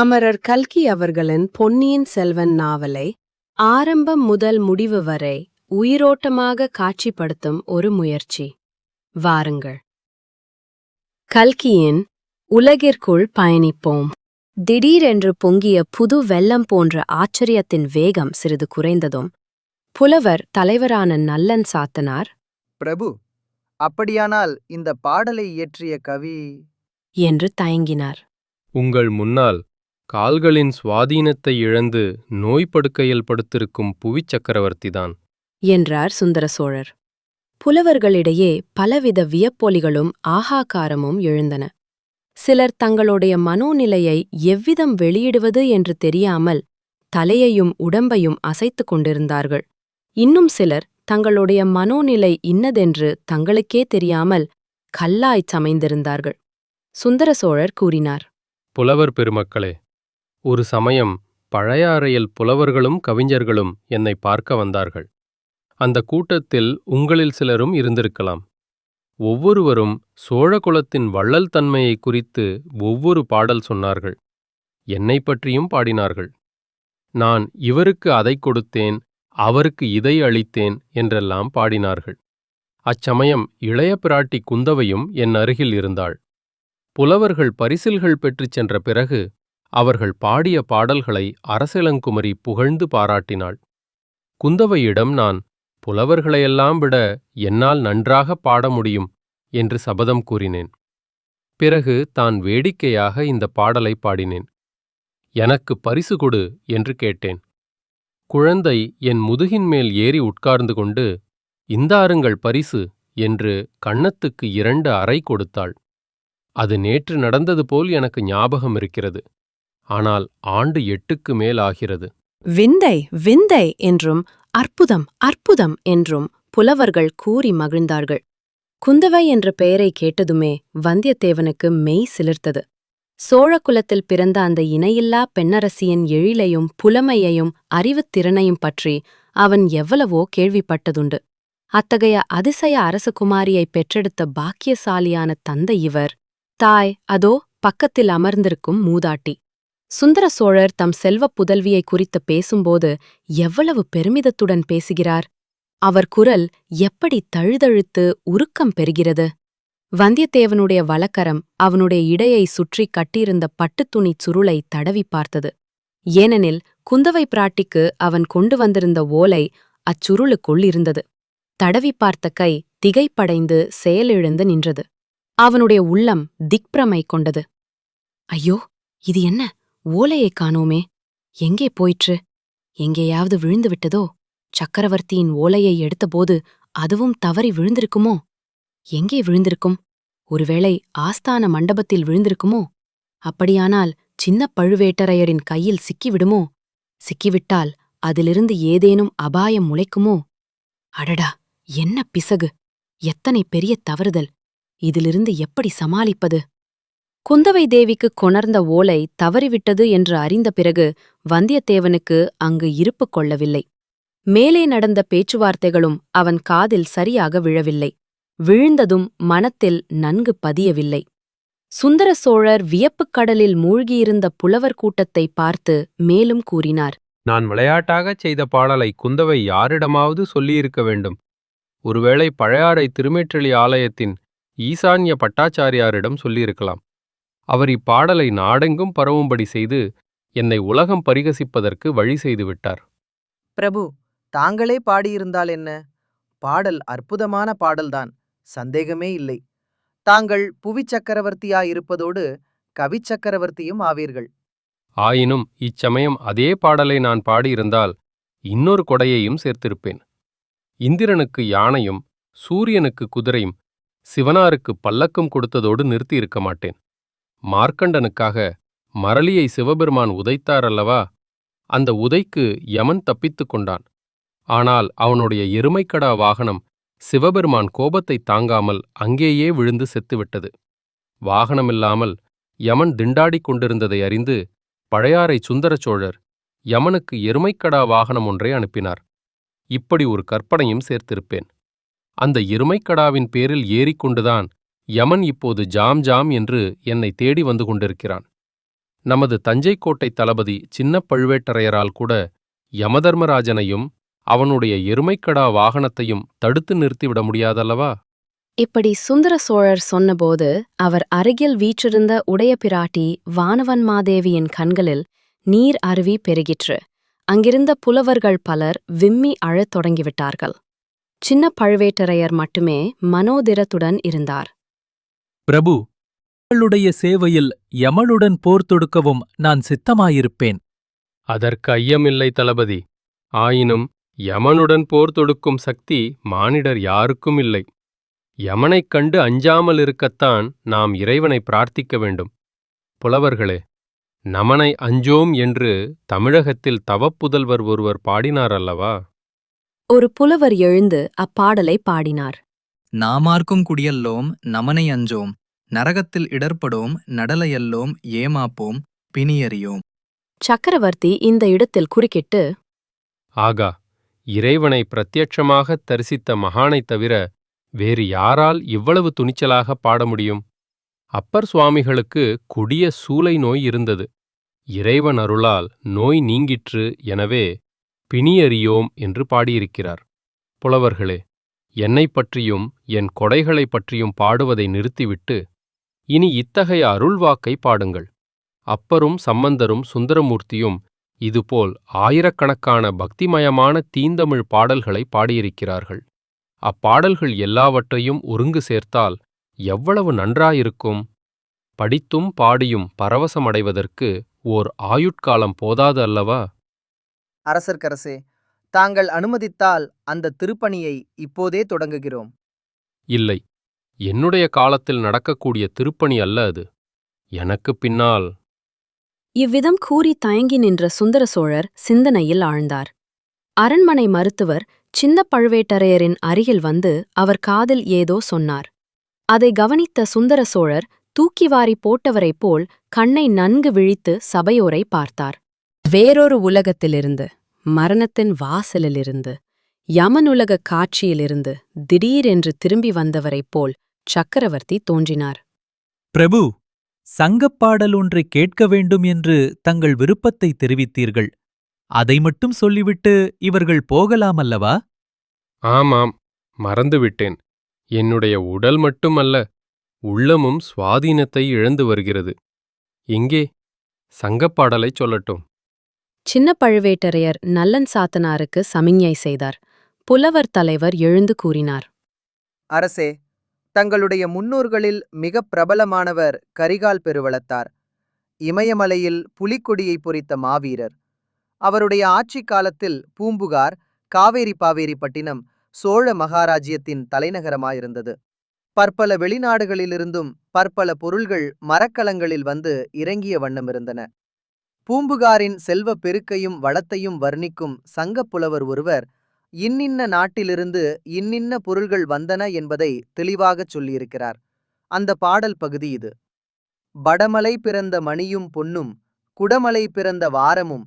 அமரர் கல்கி அவர்களின் பொன்னியின் செல்வன் நாவலை ஆரம்பம் முதல் முடிவு வரை உயிரோட்டமாக காட்சிப்படுத்தும் ஒரு முயற்சி. வாருங்கள், கல்கியின் உலகிற்குள் பயணிப்போம். திடீரென்று பொங்கிய புது வெள்ளம் போன்ற ஆச்சரியத்தின் வேகம் சிறிது குறைந்ததும் புலவர் தலைவரான நல்லன் சாத்தனார், பிரபு, அப்படியானால் இந்த பாடலை இயற்றிய கவி என்று தயங்கினார். உங்கள் முன்னால் கால்களின் சுவாதீனத்தை இழந்து நோய்படுக்கையில் படுத்திருக்கும் புவிச் சக்கரவர்த்திதான் என்றார் சுந்தர சோழர். புலவர்களிடையே பலவித வியப்பொலிகளும் ஆகாகாரமும் எழுந்தன. சிலர் தங்களுடைய மனோநிலையை எவ்விதம் வெளியிடுவது என்று தெரியாமல் தலையையும் உடம்பையும் அசைத்துக் கொண்டிருந்தார்கள். இன்னும் சிலர் தங்களுடைய மனோநிலை இன்னதென்று தங்களுக்கே தெரியாமல் கல்லாய்ச் சமைந்திருந்தார்கள். சுந்தர சோழர் கூறினார், புலவர் பெருமக்களே, ஒரு சமயம் பழையாறையில் புலவர்களும் கவிஞர்களும் என்னை பார்க்க வந்தார்கள். அந்த கூட்டத்தில் உங்களில் சிலரும் இருந்திருக்கலாம். ஒவ்வொருவரும் சோழகுலத்தின் வள்ளல் தன்மையை குறித்து ஒவ்வொரு பாடல் சொன்னார்கள். என்னை பற்றியும் பாடினார்கள். நான் இவருக்கு அதை கொடுத்தேன், அவருக்கு இதை அளித்தேன் என்றெல்லாம் பாடினார்கள். அச்சமயம் இளைய பிராட்டி குந்தவையும் என் அருகில் இருந்தாள். புலவர்கள் பரிசில்கள் பெற்றுச் சென்ற பிறகு அவர்கள் பாடிய பாடல்களை அரசிளங்குமரி புகழ்ந்து பாராட்டினாள். குந்தவையிடம் நான் புலவர்களையெல்லாம் விட என்னால் நன்றாகப் பாட முடியும் என்று சபதம் கூறினேன். பிறகு தான் வேடிக்கையாக இந்த பாடலை பாடினேன். எனக்கு பரிசு கொடு என்று கேட்டேன். குழந்தை என் முதுகின் மேல் ஏறி உட்கார்ந்து கொண்டு, இந்தாருங்கள் பரிசு என்று கன்னத்துக்கு 2 அறை கொடுத்தாள். அது நேற்று நடந்தது போல் எனக்கு ஞாபகம் இருக்கிறது. ஆனால் ஆண்டு 8க்கு மேல் ஆகிறது. விந்தை விந்தை என்றும் அற்புதம் அற்புதம் என்றும் புலவர்கள் கூறி மகிழ்ந்தார்கள். குந்தவை என்ற பெயரை கேட்டதுமே வந்தியத்தேவனுக்கு மெய் சிலிர்த்தது. சோழகுலத்தில் பிறந்த அந்த இணையில்லா பெண்ணரசியின் எழிலையும் புலமையையும் அறிவுத்திறனையும் பற்றி அவன் எவ்வளவோ கேள்விப்பட்டதுண்டு. அத்தகைய அதிசய அரசகுமாரியை பெற்றெடுத்த பாக்கியசாலியான தந்தை இவர். தாய் அதோ பக்கத்தில் அமர்ந்திருக்கும் மூதாட்டி. சுந்தர சோழர் தம் செல்வப் புதல்வியை குறித்து பேசும்போது எவ்வளவு பெருமிதத்துடன் பேசுகிறார்! அவர் குரல் எப்படி தழுதழுத்து உருக்கம் பெறுகிறது! வந்தியத்தேவனுடைய வலக்கரம் அவனுடைய இடையை சுற்றி கட்டியிருந்த பட்டுத்துணிச் சுருளை தடவி பார்த்தது. ஏனெனில் குந்தவை பிராட்டிக்கு அவன் கொண்டு வந்திருந்த ஓலை அச்சுருளுக்குள் இருந்தது. தடவி பார்த்த கை திகைப்படைந்து செயலிழந்து நின்றது. அவனுடைய உள்ளம் திக்பிரமை கொண்டது. ஐயோ, இது என்ன? ஓலையைக் காணோமே. எங்கே போயிற்று? எங்கேயாவது விழுந்து விட்டதோ? சக்கரவர்த்தியின் ஓலையை எடுத்தபோது அதுவும் தவறி விழுந்திருக்குமோ? எங்கே விழுந்திருக்கும்? ஒருவேளை ஆஸ்தான மண்டபத்தில் விழுந்திருக்குமோ? அப்படியானால் சின்ன பழுவேட்டரையரின் கையில் சிக்கிவிடுமோ? சிக்கிவிட்டால் அதிலிருந்து ஏதேனும் அபாயம் முளைக்குமோ? அடடா, என்ன பிசகு! எத்தனை பெரிய தவறுதல்! இதிலிருந்து எப்படி சமாளிப்பது? குந்தவை தேவிக்கு கொணர்ந்த ஓலை தவறிவிட்டது என்று அறிந்த பிறகு வந்தியத்தேவனுக்கு அங்கு இருப்பு கொள்ளவில்லை. மேலே நடந்த பேச்சுவார்த்தைகளும் அவன் காதில் சரியாக விழவில்லை. விழுந்ததும் மனத்தில் நன்கு பதியவில்லை. சுந்தர சோழர் வியப்புக் கடலில் மூழ்கியிருந்த புலவர் கூட்டத்தை பார்த்து மேலும் கூறினார், நான் விளையாட்டாகச் செய்த பாடலை குந்தவை யாரிடமாவது சொல்லியிருக்க வேண்டும். ஒருவேளை பழையாறை திருமேற்றளி ஆலயத்தின் ஈசான்ய பட்டாச்சாரியாரிடம் சொல்லியிருக்கலாம். அவர் இப்பாடலை நாடெங்கும் பரவும்படி செய்து என்னை உலகம் பரிகசிப்பதற்கு வழி செய்துவிட்டார். பிரபு, தாங்களே பாடியிருந்தால் என்ன? பாடல் அற்புதமான பாடல்தான், சந்தேகமே இல்லை. தாங்கள் புவிச் சக்கரவர்த்தியாயிருப்பதோடு கவிச்சக்கரவர்த்தியும் ஆவீர்கள். ஆயினும் இச்சமயம் அதே பாடலை நான் பாடியிருந்தால் இன்னொரு கொடையையும் சேர்த்திருப்பேன். இந்திரனுக்கு யானையும் சூரியனுக்கு குதிரையும் சிவனாருக்கு பல்லக்கும் கொடுத்ததோடு நிறுத்தியிருக்க மாட்டேன். மார்க்கண்டனுக்காக மரளியை சிவபெருமான் உதைத்தார் அல்லவா? அந்த உதைக்கு யமன் தப்பித்துக் கொண்டான். ஆனால் அவனுடைய எருமைக்கடா வாகனம் சிவபெருமான் கோபத்தை தாங்காமல் அங்கேயே விழுந்து செத்துவிட்டது. வாகனமில்லாமல் யமன் திண்டாடிக் கொண்டிருந்ததை அறிந்து பழையாறை சுந்தர சோழர் யமனுக்கு எருமைக்கடா வாகனம் ஒன்றை அனுப்பினார். இப்படி ஒரு கற்பனையும் சேர்த்திருப்பேன். அந்த எருமைக்கடாவின் பேரில் ஏறிக்கொண்டுதான் யமன் இப்போது ஜாம் ஜாம் என்று என்னை தேடி வந்து கொண்டிருக்கிறான். நமது தஞ்சை கோட்டை தளபதி சின்னப் பழுவேட்டரையரால் கூட யமதர்மராஜனையும் அவனுடைய எருமைக்கடா வாகனத்தையும் தடுத்து நிறுத்திவிட முடியாதல்லவா? இப்படி சுந்தர சோழர் சொன்னபோது அவர் அருகில் வீற்றிருந்த உடைய பிராட்டி வானவன்மாதேவியின் கண்களில் நீர் அருவி பெருகிற்று. அங்கிருந்த புலவர்கள் பலர் விம்மி அழத் தொடங்கிவிட்டார்கள். சின்ன பழுவேட்டரையர் மட்டுமே மனோதிரத்துடன் இருந்தார். பிரபு, உங்களுடைய சேவையில் யமனுடன் போர் தொடுக்கவும் நான் சித்தமாயிருப்பேன். அதற்கு ஐயமில்லை தளபதி. ஆயினும் யமனுடன் போர் தொடுக்கும் சக்தி மானிடர் யாருக்கும் இல்லை. யமனைக் கண்டு அஞ்சாமல் இருக்கத்தான் நாம் இறைவனை பிரார்த்திக்க வேண்டும். புலவர்களே, நமனை அஞ்சோம் என்று தமிழகத்தில் தவப்புதல்வர் ஒருவர் பாடினார் அல்லவா? ஒரு புலவர் எழுந்து அப்பாடலை பாடினார். நாமார்க்கும் குடியல்லோம் நமனை அஞ்சோம், நரகத்தில் இடர்படோம் நடலையல்லோம் ஏமாப்போம் பிணியறியோம். சக்கரவர்த்தி இந்த இடத்தில் குறுக்கிட்டு, ஆகா, இறைவனை பிரத்யட்சமாகத் தரிசித்த மகானைத் தவிர வேறு யாரால் இவ்வளவு துணிச்சலாக பாட முடியும்? அப்பர் சுவாமிகளுக்கு கொடிய சூலை நோய் இருந்தது. இறைவன் அருளால் நோய் நீங்கிற்று. எனவே பிணியறியோம் என்று பாடியிருக்கிறார். புலவர்களே, என்னைப் பற்றியும் என் கொடைகளைப் பற்றியும் பாடுவதை நிறுத்திவிட்டு இனி இத்தகைய அருள்வாக்கை பாடுங்கள். அப்பரும் சம்பந்தரும் சுந்தரமூர்த்தியும் இதுபோல் ஆயிரக்கணக்கான பக்திமயமான தீந்தமிழ் பாடல்களை பாடியிருக்கிறார்கள். அப்பாடல்கள் எல்லாவற்றையும் ஒருங்கு சேர்த்தால் எவ்வளவு நன்றாயிருக்கும்! படித்தும் பாடியும் பரவசமடைவதற்கு ஓர் ஆயுட்காலம் போதாது அல்லவா? அரசர்க்கரசே, தாங்கள் அனுமதித்தால் அந்த திருப்பணியை இப்போதே தொடங்குகிறோம். இல்லை, என்னுடைய காலத்தில் நடக்கக்கூடிய திருப்பணி அல்ல அது. எனக்குப் பின்னால். இவ்விதம் கூறி தயங்கி நின்ற சுந்தர சோழர் சிந்தனையில் ஆழ்ந்தார். அரண்மனை மருத்துவர் சின்ன பழுவேட்டரையரின் அருகில் வந்து அவர் காதில் ஏதோ சொன்னார். அதை கவனித்த சுந்தர சோழர் தூக்கி வாரி போட்டவரைப் போல் கண்ணை நன்கு விழித்து சபையோரை பார்த்தார். வேறொரு உலகத்திலிருந்து, மரணத்தின் வாசலிலிருந்து, யமனுலகக் காட்சியிலிருந்து திடீரென்று திரும்பி வந்தவரைப் போல் சக்கரவர்த்தி தோன்றினார். பிரபு, சங்கப்பாடல் ஒன்றைக் கேட்க வேண்டும் என்று தங்கள் விருப்பத்தை தெரிவித்தீர்கள். அதை மட்டும் சொல்லிவிட்டு இவர்கள் போகலாமல்லவா? ஆமாம், மறந்துவிட்டேன். என்னுடைய உடல் மட்டுமல்ல, உள்ளமும் சுவாதீனத்தை இழந்து வருகிறது. எங்கே? சங்கப்பாடலைச் சொல்லட்டும். சின்ன பழுவேட்டரையர் நல்லன் சாத்தனாருக்கு சமிஞ்ஞை செய்தார். புலவர் தலைவர் எழுந்து கூறினார். அரசே, தங்களுடைய முன்னோர்களில் மிகப் பிரபலமானவர் கரிகால் பெருவளத்தார். இமயமலையில் புலிக்கொடியை பொறித்த மாவீரர். அவருடைய ஆட்சி காலத்தில் பூம்புகார், காவேரிப்பட்டினம் சோழ மகாராஜ்யத்தின் தலைநகரமாயிருந்தது. பற்பல வெளிநாடுகளிலிருந்தும் பற்பல பொருள்கள் மரக்கலங்களில் வந்து இறங்கிய வண்ணமிருந்தன. பூம்புகாரின் செல்வப் பெருக்கையும் வளத்தையும் வர்ணிக்கும் சங்கப்புலவர் ஒருவர் இன்னின்ன நாட்டிலிருந்து இன்னின்ன பொருள்கள் வந்தன என்பதை தெளிவாகச் சொல்லியிருக்கிறார். அந்த பாடல் பகுதி இது. வடமலை பிறந்த மணியும் பொன்னும், குடமலை பிறந்த வாரமும்,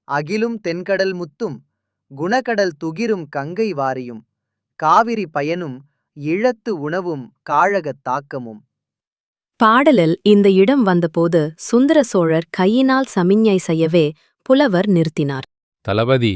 அகிலும் தென்கடல் முத்தும், குணகடல் துகிரும் கங்கை வாரியும், காவிரி பயனும், இழத்து உணவும், காழகத் தாக்கமும். பாடலில் இந்த இடம் வந்தபோது சுந்தர சோழர் கையினால் சமிஞ்ஞை செய்யவே புலவர் நிறுத்தினார். தளபதி,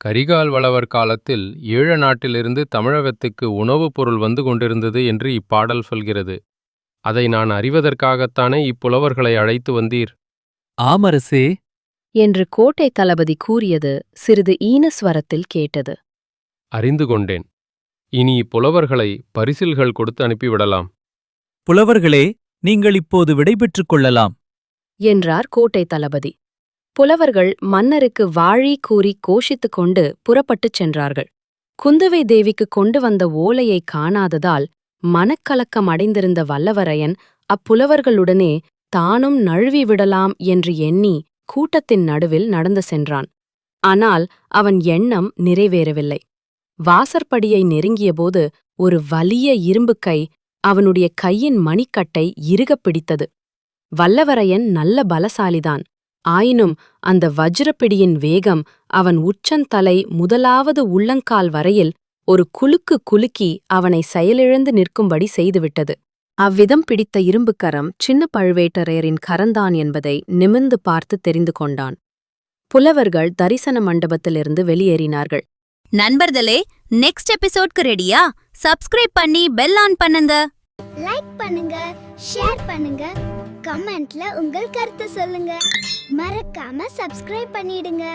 கரிகால் வளவர் காலத்தில் ஈழ நாட்டிலிருந்து தமிழகத்துக்கு உணவுப் பொருள் வந்து கொண்டிருந்தது என்று இப்பாடல் சொல்கிறது. அதை நான் அறிவதற்காகத்தானே இப்புலவர்களை அழைத்து வந்தீர். ஆமரசே, என்று கோட்டை தளபதி கூறியது சிறிது ஈனஸ்வரத்தில் கேட்டது. அறிந்து கொண்டேன். இனி இப்புலவர்களை பரிசில்கள் கொடுத்து அனுப்பிவிடலாம். புலவர்களே, நீங்கள் இப்போது விடைபெற்றுக் கொள்ளலாம் என்றார் கோட்டை தளபதி. புலவர்கள் மன்னருக்கு வாழி கூறி கோஷித்துக் கொண்டு புறப்பட்டுச் சென்றார்கள். குந்தவை தேவிக்கு கொண்டு வந்த ஓலையை காணாததால் மனக்கலக்கம் அடைந்திருந்த வல்லவரையன் அப்புலவர்களுடனே தானும் நழுவி விடலாம் என்று எண்ணி கூட்டத்தின் நடுவில் நடந்து சென்றான். ஆனால் அவன் எண்ணம் நிறைவேறவில்லை. வாசற்படியை நெருங்கியபோது ஒரு வலிய இரும்புக் கை அவனுடைய கையின் மணிக்கட்டை இறுகப் பிடித்தது. வல்லவரையன் நல்ல பலசாலிதான். ஆயினும் அந்த வஜ்ரப்பிடியின் வேகம் அவன் உச்சந்தலை முதலாவது உள்ளங்கால் வரையில் ஒரு குலுக்கு குலுக்கி அவனை செயலிழந்து நிற்கும்படி செய்துவிட்டது. அவ்விதம் பிடித்த இரும்புக்கரம் சின்ன பழுவேட்டரையரின் கரந்தான் என்பதை நிமிர்ந்து பார்த்து தெரிந்து கொண்டான். புலவர்கள் தரிசன மண்டபத்திலிருந்து வெளியேறினார்கள். நண்பர்களே, நெக்ஸ்ட் எபிசோட்க்கு ரெடியா? சப்ஸ்கிரைப் பண்ணி பெல் ஆன் பண்ணுங்க. லைக் பண்ணுங்க, ஷேர் பண்ணுங்க, கமெண்ட்ல உங்கள் கருத்து சொல்லுங்க. மறக்காம சப்ஸ்கிரைப் பண்ணிடுங்க.